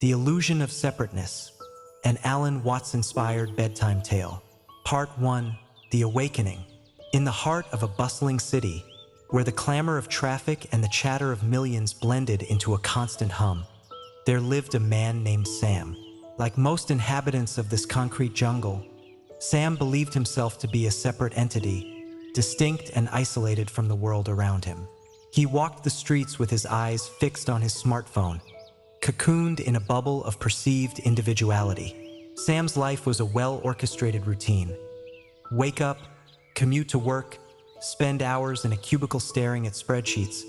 The Illusion of Separateness, an Alan Watts-inspired bedtime tale. Part 1, The Awakening. In the heart of a bustling city, where the clamor of traffic and the chatter of millions blended into a constant hum, there lived a man named Sam. Like most inhabitants of this concrete jungle, Sam believed himself to be a separate entity, distinct and isolated from the world around him. He walked the streets with his eyes fixed on his smartphone, cocooned in a bubble of perceived individuality. Sam's life was a well-orchestrated routine. Wake up, commute to work, spend hours in a cubicle staring at spreadsheets,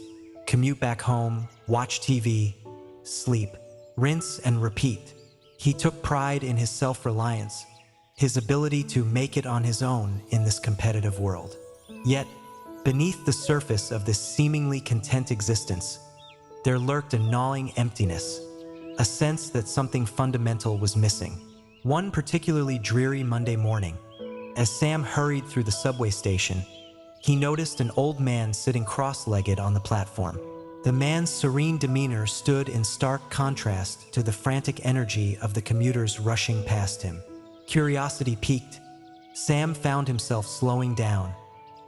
commute back home, watch TV, sleep, rinse and repeat. He took pride in his self-reliance, his ability to make it on his own in this competitive world. Yet, beneath the surface of this seemingly content existence, there lurked a gnawing emptiness, a sense that something fundamental was missing. One particularly dreary Monday morning, as Sam hurried through the subway station, he noticed an old man sitting cross-legged on the platform. The man's serene demeanor stood in stark contrast to the frantic energy of the commuters rushing past him. Curiosity piqued, Sam found himself slowing down,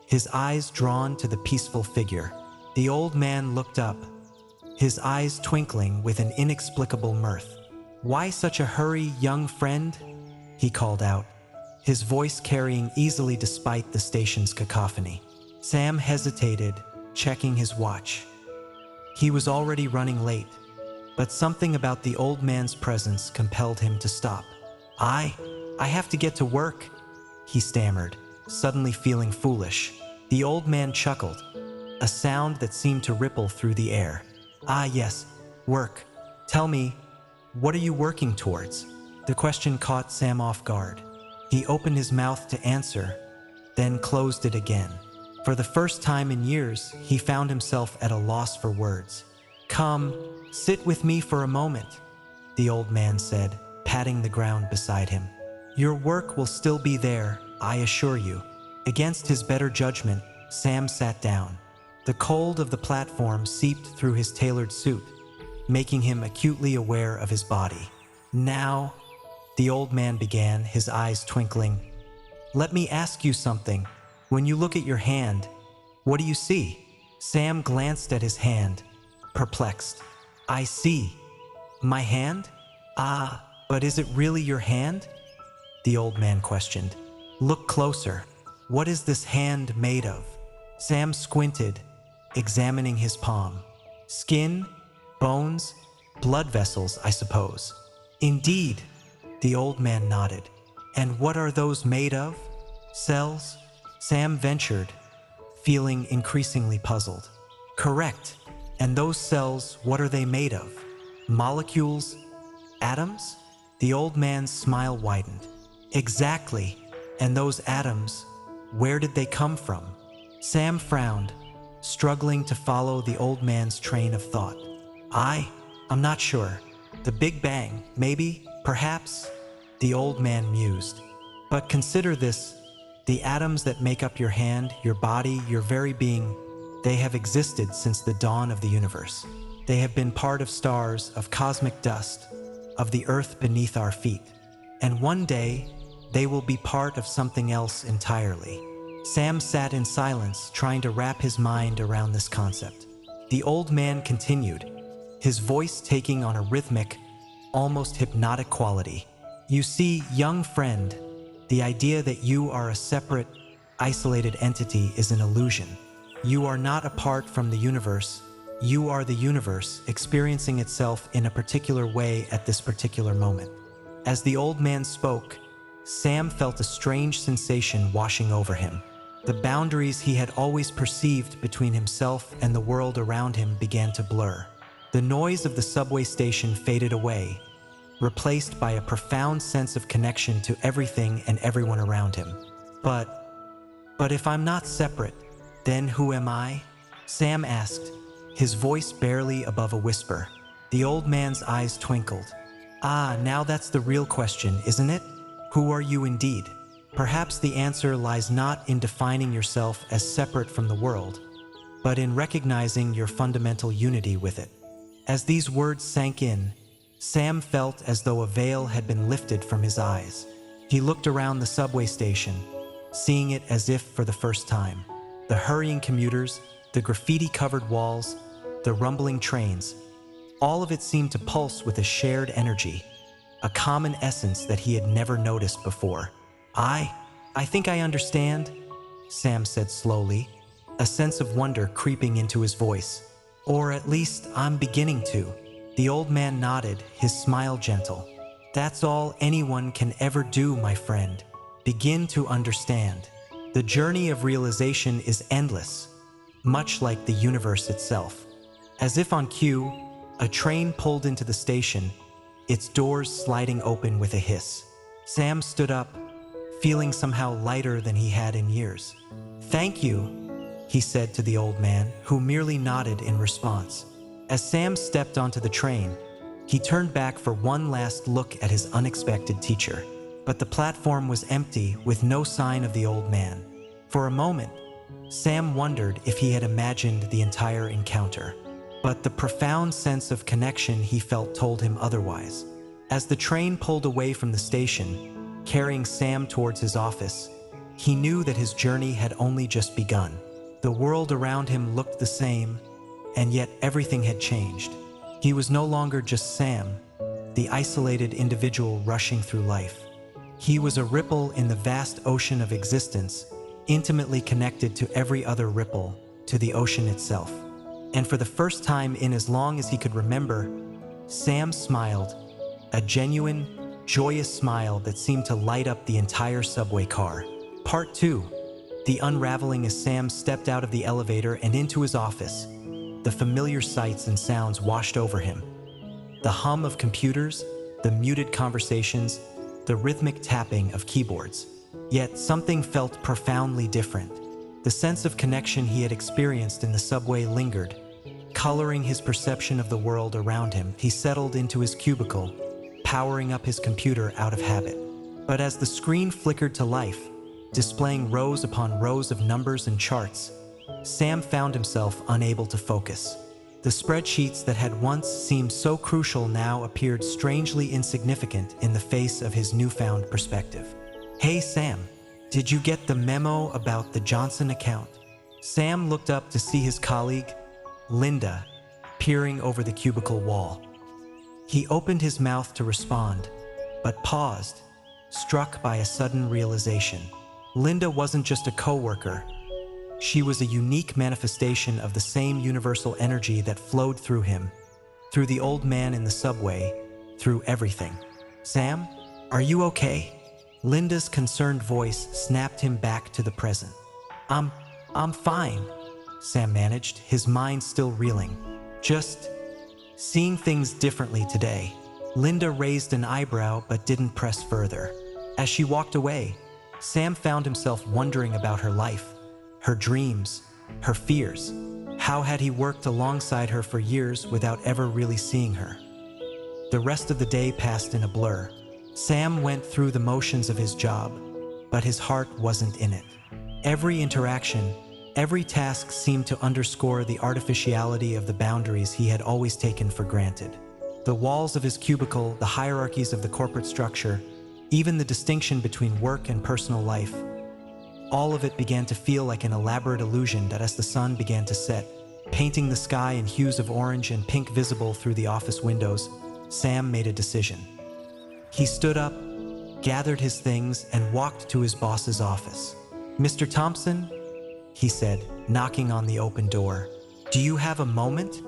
his eyes drawn to the peaceful figure. The old man looked up, his eyes twinkling with an inexplicable mirth. "Why such a hurry, young friend?" he called out, his voice carrying easily despite the station's cacophony. Sam hesitated, checking his watch. He was already running late, but something about the old man's presence compelled him to stop. I have to get to work," he stammered, suddenly feeling foolish. The old man chuckled, a sound that seemed to ripple through the air. "Ah yes, work. Tell me, what are you working towards?" The question caught Sam off guard. He opened his mouth to answer, then closed it again. For the first time in years, he found himself at a loss for words. "Come, sit with me for a moment," the old man said, patting the ground beside him. "Your work will still be there, I assure you." Against his better judgment, Sam sat down. The cold of the platform seeped through his tailored suit, making him acutely aware of his body. "Now," the old man began, his eyes twinkling, "let me ask you something. When you look at your hand, what do you see?" Sam glanced at his hand, perplexed. "I see. My hand? Ah, but is it really your hand?" the old man questioned. "Look closer. What is this hand made of?" Sam squinted, examining his palm. "Skin, bones, blood vessels, I suppose." "Indeed," the old man nodded. "And what are those made of? Cells?" Sam ventured, feeling increasingly puzzled. "Correct. And those cells, what are they made of? Molecules? Atoms?" The old man's smile widened. "Exactly. And those atoms, where did they come from?" Sam frowned, struggling to follow the old man's train of thought. I'm not sure. The Big Bang, maybe, perhaps," the old man mused. "But consider this. The atoms that make up your hand, your body, your very being, they have existed since the dawn of the universe. They have been part of stars, of cosmic dust, of the earth beneath our feet. And one day, they will be part of something else entirely." Sam sat in silence, trying to wrap his mind around this concept. The old man continued, his voice taking on a rhythmic, almost hypnotic quality. "You see, young friend, the idea that you are a separate, isolated entity is an illusion. You are not apart from the universe. You are the universe experiencing itself in a particular way at this particular moment." As the old man spoke, Sam felt a strange sensation washing over him. The boundaries he had always perceived between himself and the world around him began to blur. The noise of the subway station faded away, replaced by a profound sense of connection to everything and everyone around him. But if I'm not separate, then who am I?" Sam asked, his voice barely above a whisper. The old man's eyes twinkled. "Ah, now that's the real question, isn't it? Who are you indeed?" Perhaps the answer lies not in defining yourself as separate from the world, but in recognizing your fundamental unity with it. As these words sank in, Sam felt as though a veil had been lifted from his eyes. He looked around the subway station, seeing it as if for the first time. The hurrying commuters, the graffiti-covered walls, the rumbling trains, all of it seemed to pulse with a shared energy, a common essence that he had never noticed before. I think I understand, Sam said slowly, a sense of wonder creeping into his voice. Or at least I'm beginning to. The old man nodded, his smile gentle. That's all anyone can ever do, my friend. Begin to understand. The journey of realization is endless, much like the universe itself. As if on cue, a train pulled into the station, its doors sliding open with a hiss. Sam stood up, feeling somehow lighter than he had in years. Thank you, he said to the old man, who merely nodded in response. As Sam stepped onto the train, he turned back for one last look at his unexpected teacher. But the platform was empty, with no sign of the old man. For a moment, Sam wondered if he had imagined the entire encounter. But the profound sense of connection he felt told him otherwise. As the train pulled away from the station, carrying Sam towards his office, he knew that his journey had only just begun. The world around him looked the same, and yet everything had changed. He was no longer just Sam, the isolated individual rushing through life. He was a ripple in the vast ocean of existence, intimately connected to every other ripple, to the ocean itself. And for the first time in as long as he could remember, Sam smiled, a genuine, joyous smile that seemed to light up the entire subway car. Part 2. The unraveling as Sam stepped out of the elevator and into his office. The familiar sights and sounds washed over him. The hum of computers, the muted conversations, the rhythmic tapping of keyboards. Yet something felt profoundly different. The sense of connection he had experienced in the subway lingered, coloring his perception of the world around him. He settled into his cubicle, powering up his computer out of habit. But as the screen flickered to life, displaying rows upon rows of numbers and charts, Sam found himself unable to focus. The spreadsheets that had once seemed so crucial now appeared strangely insignificant in the face of his newfound perspective. Hey Sam, did you get the memo about the Johnson account? Sam looked up to see his colleague, Linda, peering over the cubicle wall. He opened his mouth to respond, but paused, struck by a sudden realization. Linda wasn't just a coworker. She was a unique manifestation of the same universal energy that flowed through him, through the old man in the subway, through everything. Sam, are you okay? Linda's concerned voice snapped him back to the present. I'm fine, Sam managed, his mind still reeling. Just seeing things differently today. Linda raised an eyebrow but didn't press further. As she walked away, Sam found himself wondering about her life, her dreams, her fears. How had he worked alongside her for years without ever really seeing her? The rest of the day passed in a blur. Sam went through the motions of his job, but his heart wasn't in it. Every interaction, every task seemed to underscore the artificiality of the boundaries he had always taken for granted. The walls of his cubicle, the hierarchies of the corporate structure, even the distinction between work and personal life, all of it began to feel like an elaborate illusion that as the sun began to set, painting the sky in hues of orange and pink visible through the office windows, Sam made a decision. He stood up, gathered his things, and walked to his boss's office. Mr. Thompson, he said, knocking on the open door. Do you have a moment?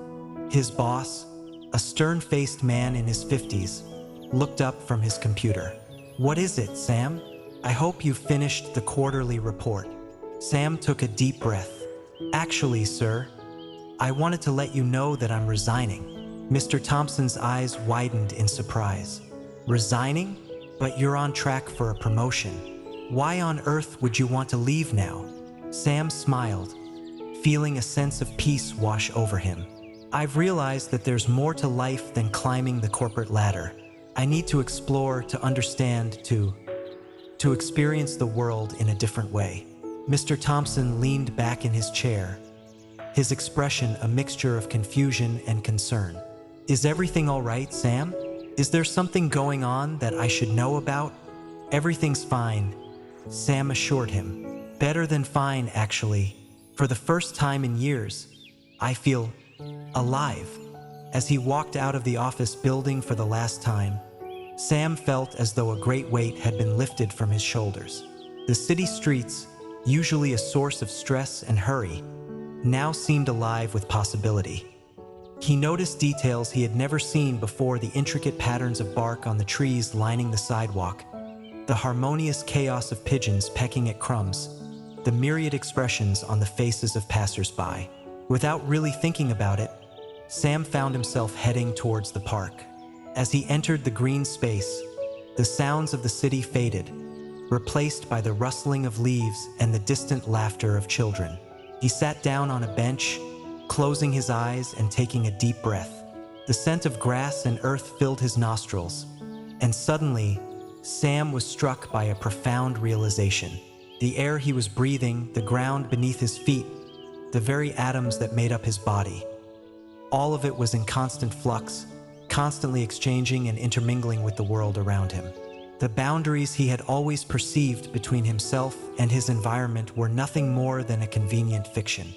His boss, a stern-faced man in his 50s, looked up from his computer. What is it, Sam? I hope you finished the quarterly report. Sam took a deep breath. Actually, sir, I wanted to let you know that I'm resigning. Mr. Thompson's eyes widened in surprise. Resigning? But you're on track for a promotion. Why on earth would you want to leave now? Sam smiled, feeling a sense of peace wash over him. I've realized that there's more to life than climbing the corporate ladder. I need to explore, to understand, to experience the world in a different way. Mr. Thompson leaned back in his chair, his expression a mixture of confusion and concern. Is everything all right, Sam? Is there something going on that I should know about? Everything's fine, Sam assured him. Better than fine, actually. For the first time in years, I feel alive. As he walked out of the office building for the last time, Sam felt as though a great weight had been lifted from his shoulders. The city streets, usually a source of stress and hurry, now seemed alive with possibility. He noticed details he had never seen before: the intricate patterns of bark on the trees lining the sidewalk, the harmonious chaos of pigeons pecking at crumbs, the myriad expressions on the faces of passers-by. Without really thinking about it, Sam found himself heading towards the park. As he entered the green space, the sounds of the city faded, replaced by the rustling of leaves and the distant laughter of children. He sat down on a bench, closing his eyes and taking a deep breath. The scent of grass and earth filled his nostrils, and suddenly, Sam was struck by a profound realization. The air he was breathing, the ground beneath his feet, the very atoms that made up his body, all of it was in constant flux, constantly exchanging and intermingling with the world around him. The boundaries he had always perceived between himself and his environment were nothing more than a convenient fiction.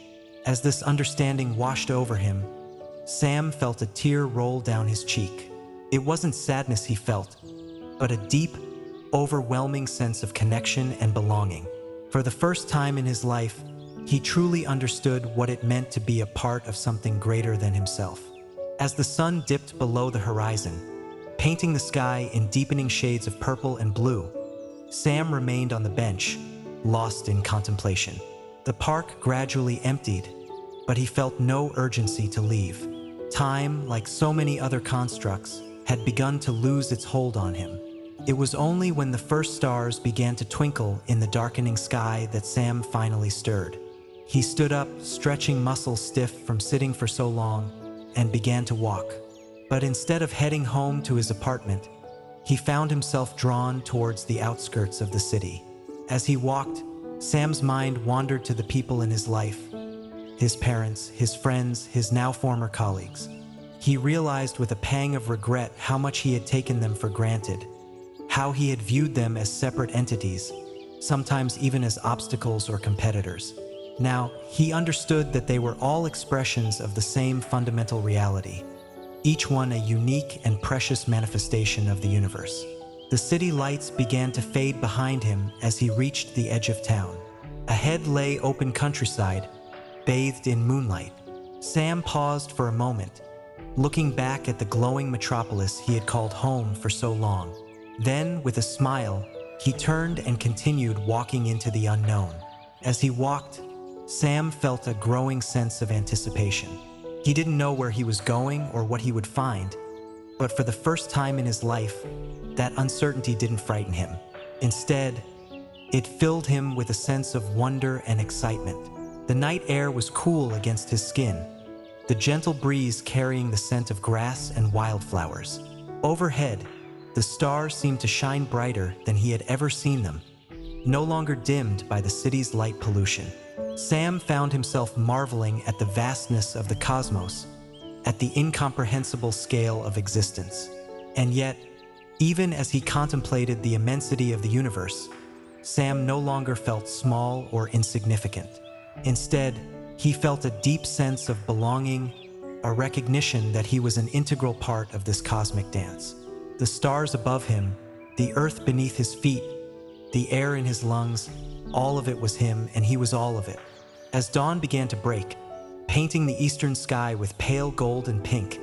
As this understanding washed over him, Sam felt a tear roll down his cheek. It wasn't sadness he felt, but a deep, overwhelming sense of connection and belonging. For the first time in his life, he truly understood what it meant to be a part of something greater than himself. As the sun dipped below the horizon, painting the sky in deepening shades of purple and blue, Sam remained on the bench, lost in contemplation. The park gradually emptied, but he felt no urgency to leave. Time, like so many other constructs, had begun to lose its hold on him. It was only when the first stars began to twinkle in the darkening sky that Sam finally stirred. He stood up, stretching muscles stiff from sitting for so long, and began to walk. But instead of heading home to his apartment, he found himself drawn towards the outskirts of the city. As he walked, Sam's mind wandered to the people in his life, his parents, his friends, his now former colleagues. He realized with a pang of regret how much he had taken them for granted, how he had viewed them as separate entities, sometimes even as obstacles or competitors. Now, he understood that they were all expressions of the same fundamental reality, each one a unique and precious manifestation of the universe. The city lights began to fade behind him as he reached the edge of town. Ahead lay open countryside, bathed in moonlight. Sam paused for a moment, looking back at the glowing metropolis he had called home for so long. Then, with a smile, he turned and continued walking into the unknown. As he walked, Sam felt a growing sense of anticipation. He didn't know where he was going or what he would find, but for the first time in his life, that uncertainty didn't frighten him. Instead, it filled him with a sense of wonder and excitement. The night air was cool against his skin, the gentle breeze carrying the scent of grass and wildflowers. Overhead, the stars seemed to shine brighter than he had ever seen them, no longer dimmed by the city's light pollution. Sam found himself marveling at the vastness of the cosmos, at the incomprehensible scale of existence. And yet, even as he contemplated the immensity of the universe, Sam no longer felt small or insignificant. Instead, he felt a deep sense of belonging, a recognition that he was an integral part of this cosmic dance. The stars above him, the earth beneath his feet, the air in his lungs, all of it was him, and he was all of it. As dawn began to break, painting the eastern sky with pale gold and pink,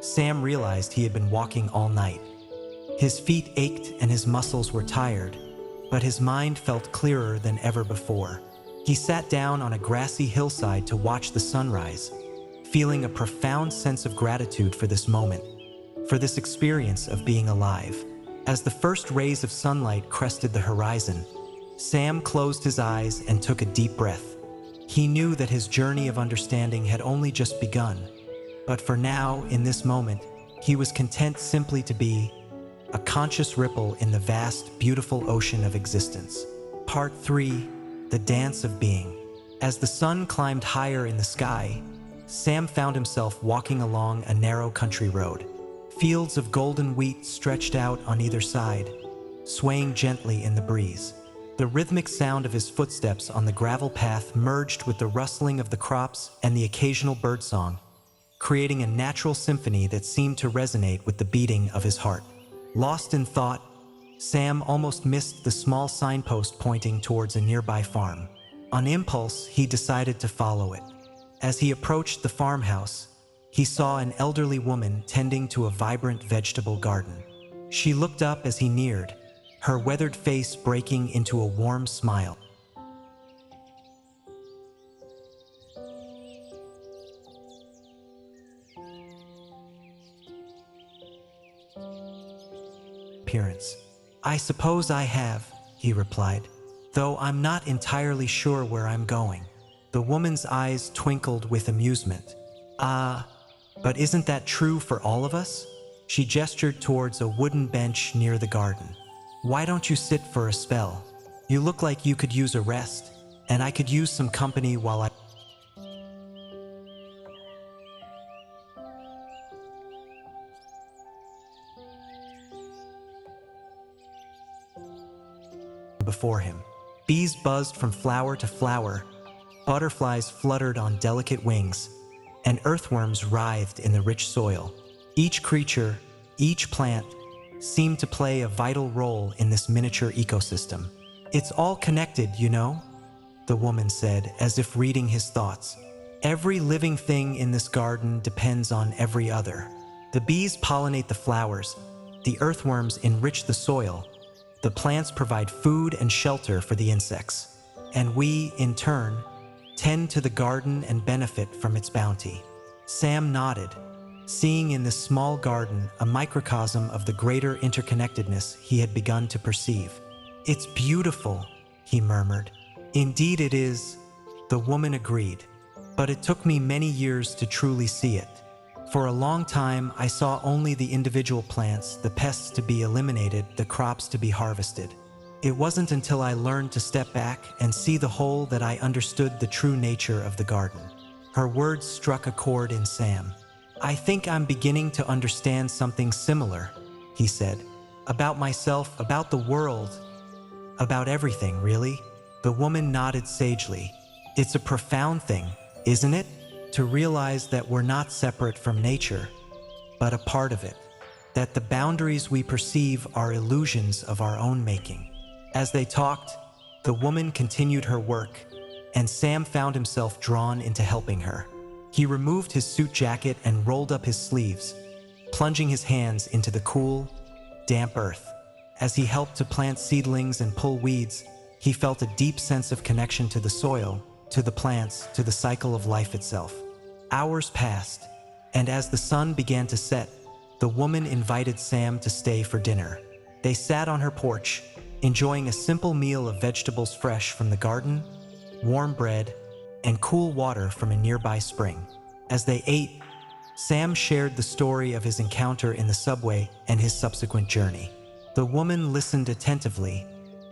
Sam realized he had been walking all night. His feet ached and his muscles were tired, but his mind felt clearer than ever before. He sat down on a grassy hillside to watch the sunrise, feeling a profound sense of gratitude for this moment, for this experience of being alive. As the first rays of sunlight crested the horizon, Sam closed his eyes and took a deep breath. He knew that his journey of understanding had only just begun, but for now, in this moment, he was content simply to be a conscious ripple in the vast, beautiful ocean of existence. Part 3. The Dance of Being. As the sun climbed higher in the sky, Sam found himself walking along a narrow country road. Fields of golden wheat stretched out on either side, swaying gently in the breeze. The rhythmic sound of his footsteps on the gravel path merged with the rustling of the crops and the occasional birdsong, creating a natural symphony that seemed to resonate with the beating of his heart. Lost in thought, Sam almost missed the small signpost pointing towards a nearby farm. On impulse, he decided to follow it. As he approached the farmhouse, he saw an elderly woman tending to a vibrant vegetable garden. She looked up as he neared, her weathered face breaking into a warm smile. Appearance. "I suppose I have," he replied, "though I'm not entirely sure where I'm going." The woman's eyes twinkled with amusement. But isn't that true for all of us?" She gestured towards a wooden bench near the garden. "Why don't you sit for a spell? You look like you could use a rest, and I could use some company while I..." Before him, bees buzzed from flower to flower, butterflies fluttered on delicate wings, and earthworms writhed in the rich soil. Each creature, each plant, seemed to play a vital role in this miniature ecosystem. "It's all connected, you know," the woman said, as if reading his thoughts. "Every living thing in this garden depends on every other. The bees pollinate the flowers, the earthworms enrich the soil, the plants provide food and shelter for the insects, and we, in turn, tend to the garden and benefit from its bounty." Sam nodded, seeing in this small garden a microcosm of the greater interconnectedness he had begun to perceive. "It's beautiful," he murmured. "Indeed it is," the woman agreed, "but it took me many years to truly see it. For a long time, I saw only the individual plants, the pests to be eliminated, the crops to be harvested. It wasn't until I learned to step back and see the whole that I understood the true nature of the garden." Her words struck a chord in Sam. "I think I'm beginning to understand something similar," he said. "About myself, about the world, about everything, really." The woman nodded sagely. "It's a profound thing, isn't it? To realize that we're not separate from nature, but a part of it. That the boundaries we perceive are illusions of our own making." As they talked, the woman continued her work, and Sam found himself drawn into helping her. He removed his suit jacket and rolled up his sleeves, plunging his hands into the cool, damp earth. As he helped to plant seedlings and pull weeds, he felt a deep sense of connection to the soil, to the plants, to the cycle of life itself. Hours passed, and as the sun began to set, the woman invited Sam to stay for dinner. They sat on her porch, enjoying a simple meal of vegetables fresh from the garden, warm bread, and cool water from a nearby spring. As they ate, Sam shared the story of his encounter in the subway and his subsequent journey. The woman listened attentively,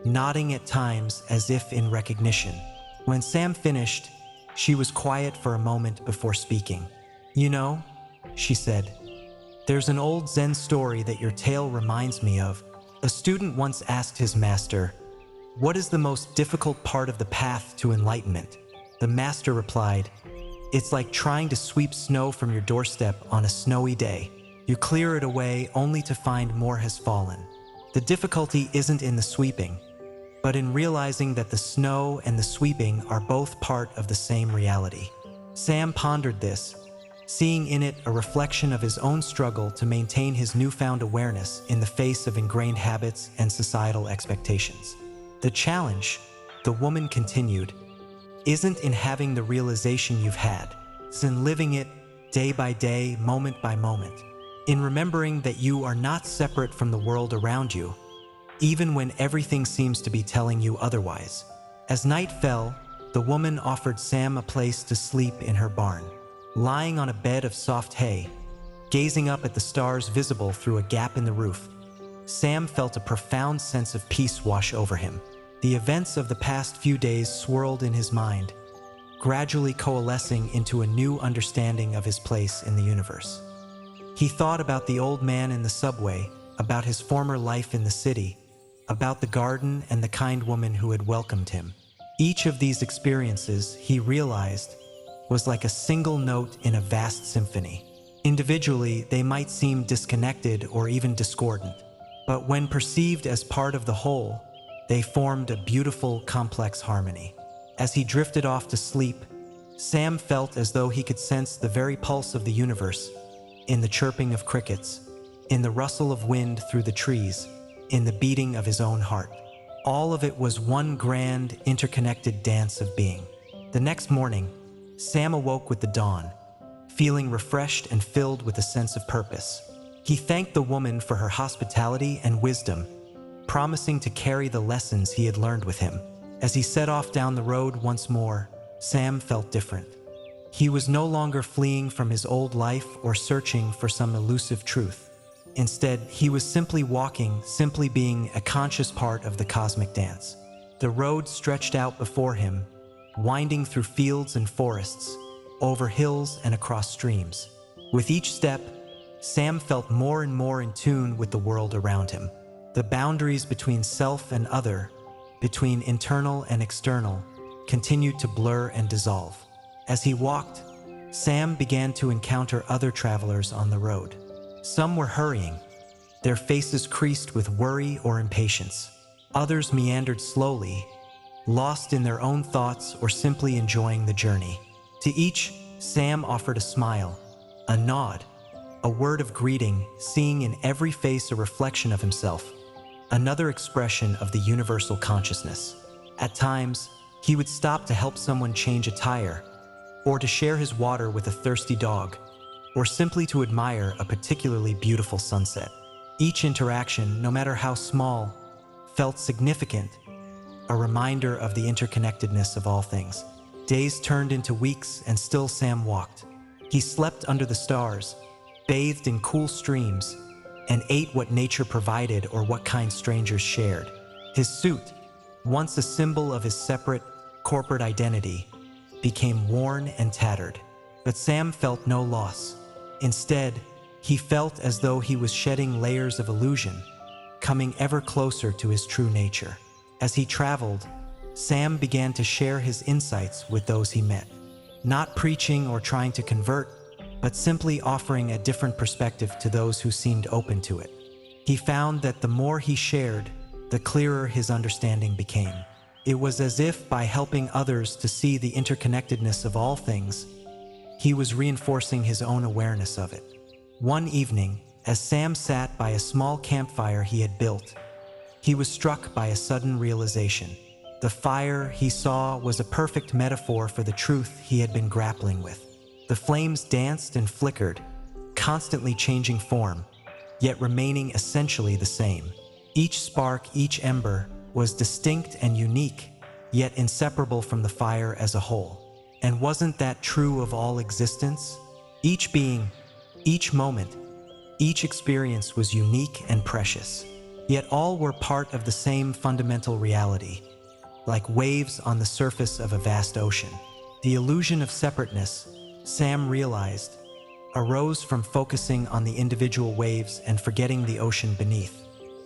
nodding at times as if in recognition. When Sam finished, she was quiet for a moment before speaking. "You know," she said, "there's an old Zen story that your tale reminds me of. A student once asked his master, 'What is the most difficult part of the path to enlightenment?' The master replied, 'It's like trying to sweep snow from your doorstep on a snowy day. You clear it away only to find more has fallen. The difficulty isn't in the sweeping, but in realizing that the snow and the sweeping are both part of the same reality." Sam pondered this, seeing in it a reflection of his own struggle to maintain his newfound awareness in the face of ingrained habits and societal expectations. "The challenge," the woman continued, "isn't in having the realization you've had. It's in living it day by day, moment by moment. In remembering that you are not separate from the world around you, even when everything seems to be telling you otherwise." As night fell, the woman offered Sam a place to sleep in her barn. Lying on a bed of soft hay, gazing up at the stars visible through a gap in the roof, Sam felt a profound sense of peace wash over him. The events of the past few days swirled in his mind, gradually coalescing into a new understanding of his place in the universe. He thought about the old man in the subway, about his former life in the city, about the garden and the kind woman who had welcomed him. Each of these experiences, he realized, was like a single note in a vast symphony. Individually, they might seem disconnected or even discordant, but when perceived as part of the whole, they formed a beautiful, complex harmony. As he drifted off to sleep, Sam felt as though he could sense the very pulse of the universe, in the chirping of crickets, in the rustle of wind through the trees, in the beating of his own heart. All of it was one grand, interconnected dance of being. The next morning, Sam awoke with the dawn, feeling refreshed and filled with a sense of purpose. He thanked the woman for her hospitality and wisdom, promising to carry the lessons he had learned with him. As he set off down the road once more, Sam felt different. He was no longer fleeing from his old life or searching for some elusive truth. Instead, he was simply walking, simply being a conscious part of the cosmic dance. The road stretched out before him, winding through fields and forests, over hills and across streams. With each step, Sam felt more and more in tune with the world around him. The boundaries between self and other, between internal and external, continued to blur and dissolve. As he walked, Sam began to encounter other travelers on the road. Some were hurrying, their faces creased with worry or impatience. Others meandered slowly, lost in their own thoughts or simply enjoying the journey. To each, Sam offered a smile, a nod, a word of greeting, seeing in every face a reflection of himself, another expression of the universal consciousness. At times, he would stop to help someone change a tire, or to share his water with a thirsty dog, or simply to admire a particularly beautiful sunset. Each interaction, no matter how small, felt significant, a reminder of the interconnectedness of all things. Days turned into weeks and still Sam walked. He slept under the stars, bathed in cool streams, and ate what nature provided or what kind strangers shared. His suit, once a symbol of his separate, corporate identity, became worn and tattered. But Sam felt no loss. Instead, he felt as though he was shedding layers of illusion, coming ever closer to his true nature. As he traveled, Sam began to share his insights with those he met, not preaching or trying to convert, but simply offering a different perspective to those who seemed open to it. He found that the more he shared, the clearer his understanding became. It was as if by helping others to see the interconnectedness of all things, he was reinforcing his own awareness of it. One evening, as Sam sat by a small campfire he had built, he was struck by a sudden realization. The fire he saw was a perfect metaphor for the truth he had been grappling with. The flames danced and flickered, constantly changing form, yet remaining essentially the same. Each spark, each ember, was distinct and unique, yet inseparable from the fire as a whole. And wasn't that true of all existence? Each being, each moment, each experience was unique and precious. Yet all were part of the same fundamental reality, like waves on the surface of a vast ocean. The illusion of separateness, Sam realized, arose from focusing on the individual waves and forgetting the ocean beneath.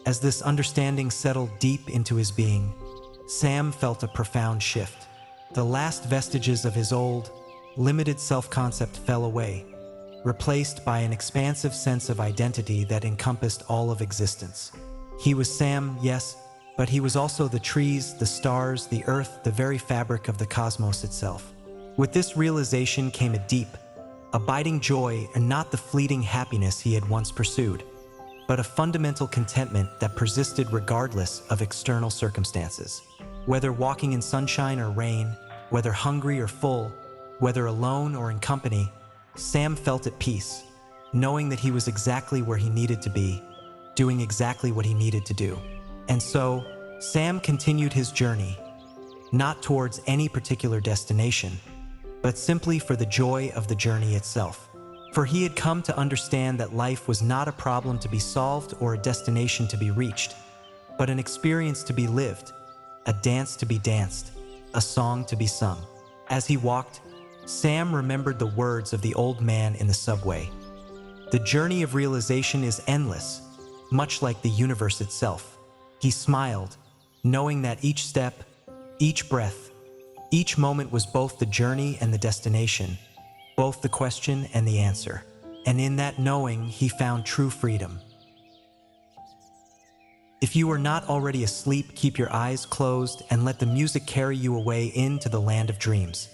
As this understanding settled deep into his being, Sam felt a profound shift. The last vestiges of his old, limited self-concept fell away, replaced by an expansive sense of identity that encompassed all of existence. He was Sam, yes, but he was also the trees, the stars, the earth, the very fabric of the cosmos itself. With this realization came a deep, abiding joy, and not the fleeting happiness he had once pursued, but a fundamental contentment that persisted regardless of external circumstances. Whether walking in sunshine or rain, whether hungry or full, whether alone or in company, Sam felt at peace, knowing that he was exactly where he needed to be, doing exactly what he needed to do. And so, Sam continued his journey, not towards any particular destination, but simply for the joy of the journey itself. For he had come to understand that life was not a problem to be solved or a destination to be reached, but an experience to be lived, a dance to be danced, a song to be sung. As he walked, Sam remembered the words of the old man in the subway. The journey of realization is endless, much like the universe itself. He smiled, knowing that each step, each breath, each moment was both the journey and the destination, both the question and the answer. And in that knowing, he found true freedom. If you are not already asleep, keep your eyes closed and let the music carry you away into the land of dreams.